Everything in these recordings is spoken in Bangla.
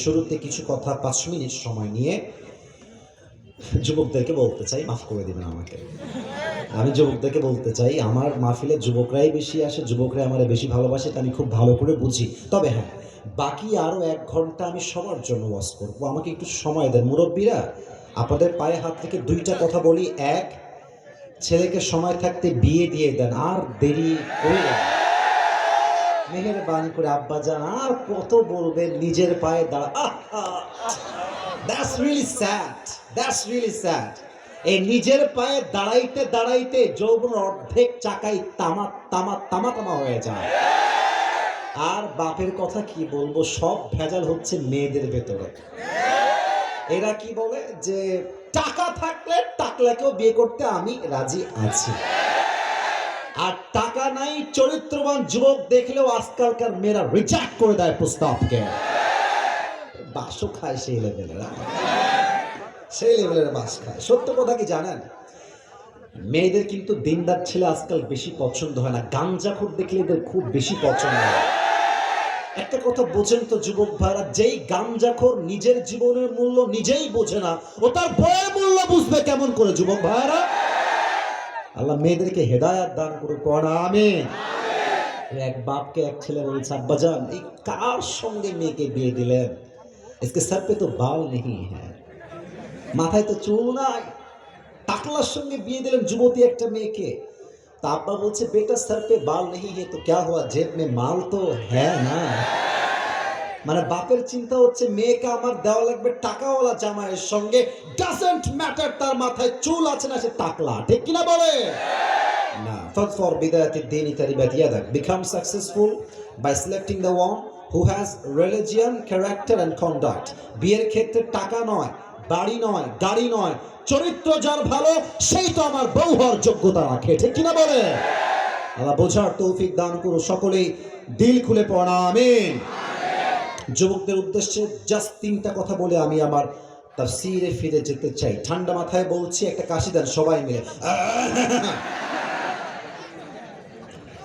শুরুতে কিছু কথা 5 মিনিট সময় নিয়ে যুবকদেরকে বলতে চাই, মাফ করে দিবেন আমাকে। আমি যুবকদেরকে বলতে চাই, আমার মাহফিলে যুবকরাই বেশি আসে, যুবকরাই আমারে বেশি ভালোবাসে, এটা আমি খুব ভালো করে বুঝি। তবে হ্যাঁ, বাকি আরও 1 ঘন্টা আমি সবার জন্য ওয়াজ করব। আমাকে একটু সময় দেন। মুরব্বীরা, আপনাদের পায়ে হাত রেখে 2টা কথা বলি। 1, ছেলেকে সময় থাকতে বিয়ে দিয়ে দেন, আর দেরি করিয়েন না। মেহেরবানি করে আব্বাজান আর কত বলবেন, নিজের পায়ে দাঁড়া। That's really sad, that's really sad. এই নিজের পায়ে দাঁড়াইতে দাঁড়াইতে যৌবনের অর্ধেক চাকাই তামা তামা তামা তামা হয়ে যায়। আর বাপের কথা কি বলবো, সব ভেজাল হচ্ছে মেয়েদের ভেতরে। এরা কি বলে যে টাকা থাকলে টাকলাকেও বিয়ে করতে আমি রাজি আছি, আর টাকা নাই চরিত্রবান যুবক দেখলেও আজকালকার মেয়েরা রিজেক্ট করে দেয় প্রস্তাবকে। বাসও খায় সেই লেভেলের, সেই লেভেলের বাস খায়। সত্য কথা কি জানেন, মেয়েদের কিন্তু দিনদার ছেলে আজকাল বেশি পছন্দ হয় না, গাঞ্জাখোর দেখলে এদের খুব বেশি পছন্দ হয়। একটা কথা বোঝেন তো যুবক ভাইরা, যেই গাঞ্জাখোর নিজের জীবনের মূল্য নিজেই বোঝে না, ও তার বইয়ের মূল্য বুঝবে কেমন করে যুবক ভাইরা? আল্লাহ মেয়েদেরকে হেদায়াত দান করুক, পড়া আমিন। এক বাপকে এক ছেলে বলছে, আব্বাজান এই কার সঙ্গে মেয়েকে বিয়ে দিলেন? इसके सर पे तो बाल नहीं है, মাথায় তো চুল নাই, টাকলার সঙ্গে বিয়ে দিলেন যুবতী একটা মেয়েকে। তা আব্বা বলছে, বেটা सर पे बाल नहीं है तो क्या हुआ, जेब में माल तो है ना। মানে বাপের চিন্তা হচ্ছে মেয়েকে আমার দেওয়া লাগবে টাকাওয়ালা জামাইয়ের সঙ্গে, ডাজন্ট ম্যাটার তার মাথায় চুল আছে না সে টাকলা, ঠিক কিনা বলে না। ফর বিদায়াতি দ্বীনি তারিবাত ইয়াদাক, become successful by selecting the one who has religion, character and conduct. বিয়ের ক্ষেত্রে টাকা নয়, বাড়ি নয়, গাড়ি নয়, চরিত্র যার ভালো সেই তো আমার বউ হওয়ার যোগ্যতা রাখে, ঠিক কিনা বলে? আল্লাহ বোঝার তৌফিক দান করো, সকলেই দিল খুলে পড়া আমিন। যুবকদের উদ্দেশ্যে জাস্ট 3টা কথা বলে আমি আমার তাফসীরে ফিরে যেতে চাই। ঠান্ডা মাথায় বলছি, একটা কাশি দেন সবাই মিলে।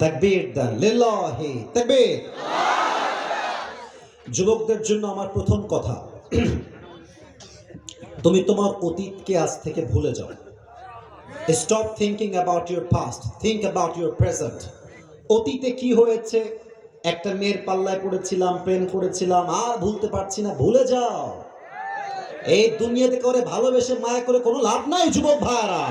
তাকবীর দেন, লিল্লাহি তাকবীর। যুবকদের জন্য আমার প্রথম কথা, তুমি তোমার অতীতকে আজ থেকে ভুলে যাও। Stop thinking about your past, think about your present. অতীতে কি হয়েছে, একটা মেয়ের পাল্লায় পড়েছিলাম, প্রেম করেছিলাম, আর ভুলতে পারছি না, ভুলে যাও। এই দুনিয়াতে করে ভালোবেসে মায়া করে কোনো লাভ নাই যুবক ভাইরা।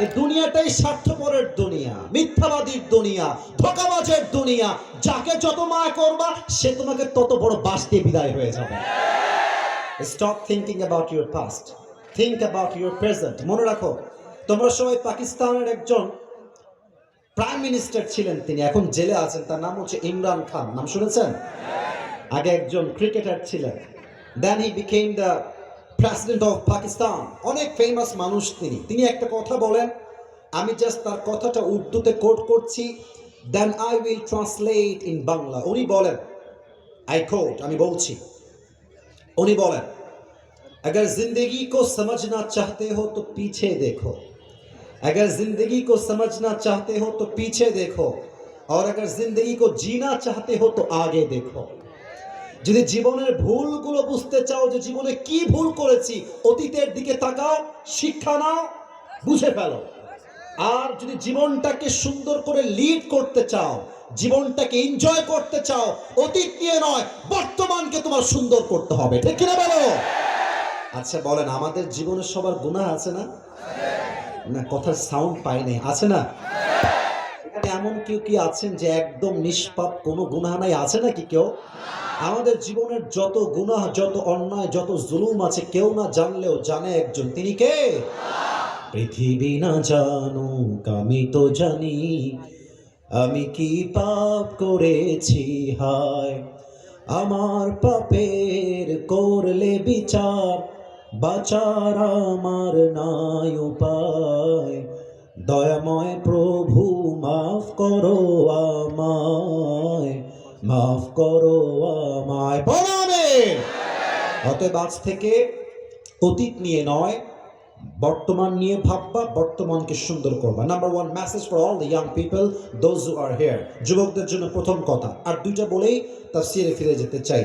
এই দুনিয়াটাই স্বার্থপরের দুনিয়া, মিথ্যাবাদীর দুনিয়া, ধোঁকাবাজের দুনিয়া। যাকে যত মায়া করবা সে তোমাকে তত বড় বাস দিয়ে বিদায় হয়ে যাবে। Stop thinking about your past, think about your present. মনে রাখো, তোমরা সবাই পাকিস্তানের একজন প্রাইম মিনিস্টার ছিলেন, তিনি এখন জেলে আছেন, তার নাম হচ্ছে ইমরান খান। নাম শুনেছেন? আগে একজন ক্রিকেটার ছিলেন, then he became the president of Pakistan. অনেক ফেমাস মানুষ তিনি একটা কথা বলেন, আমি জাস্ট তার কথাটা উর্দুতে কোট করছি, then I will translate in Bangla. উনি বলেন, আই কোট, আমি বলছি, উনি বলেন, अगर जिंदगी को समझना चाहते हो तो पीछे देखो, अगर जिंदगी को समझना चाहते हो तो पीछे देखो, और अगर जिंदगी को जीना चाहते हो तो आगे देखो। যদি জীবনের ভুলগুলো বুঝতে চাও, যে জীবনে কি ভুল করেছি, অতীতের দিকে তাকাও, শিক্ষা নাও, বুঝে ফেলো। আর যদি জীবনটাকে সুন্দর করে লিড করতে চাও, জীবনটাকে এনজয় করতে চাও, অতীত নিয়ে নয়, বর্তমানকে তোমার সুন্দর করতে হবে, ঠিক কিনা বলো? আচ্ছা বলেন, আমাদের জীবনে সবার গুনাহ আছে না? না, কথার সাউন্ড পাই নাই, আছে না? এখানে এমন কেউ কি আছেন যে একদম নিষ্পাপ, কোনো গুনাহ নাই, আছে নাকি কেউ? আমাদের জীবনের যত গুনাহ, যত অন্যায়, যত জুলুম আছে, কেউ না জানলেও জানে একজন, তিনি কে? পৃথিবী না জানুক আমি তো জানি, আমি কি পাপ করেছি হায়, আমার পাপের করলে বিচার, বাঁচার আমার নাই উপায়, দয়াময় প্রভু মাফ করো আমায়, মাফ করো আমায়, বলো আমিন। অতএব আজ থেকে অতীত নিয়ে নয়, বর্তমান নিয়ে ভাববা, বর্তমানকে সুন্দর করবা। Number 1 message for all the young people, those who R here. যুবকদের জন্য প্রথম কথা, আর 2টা বলেই তাফসীরে ফিরে যেতে চাই।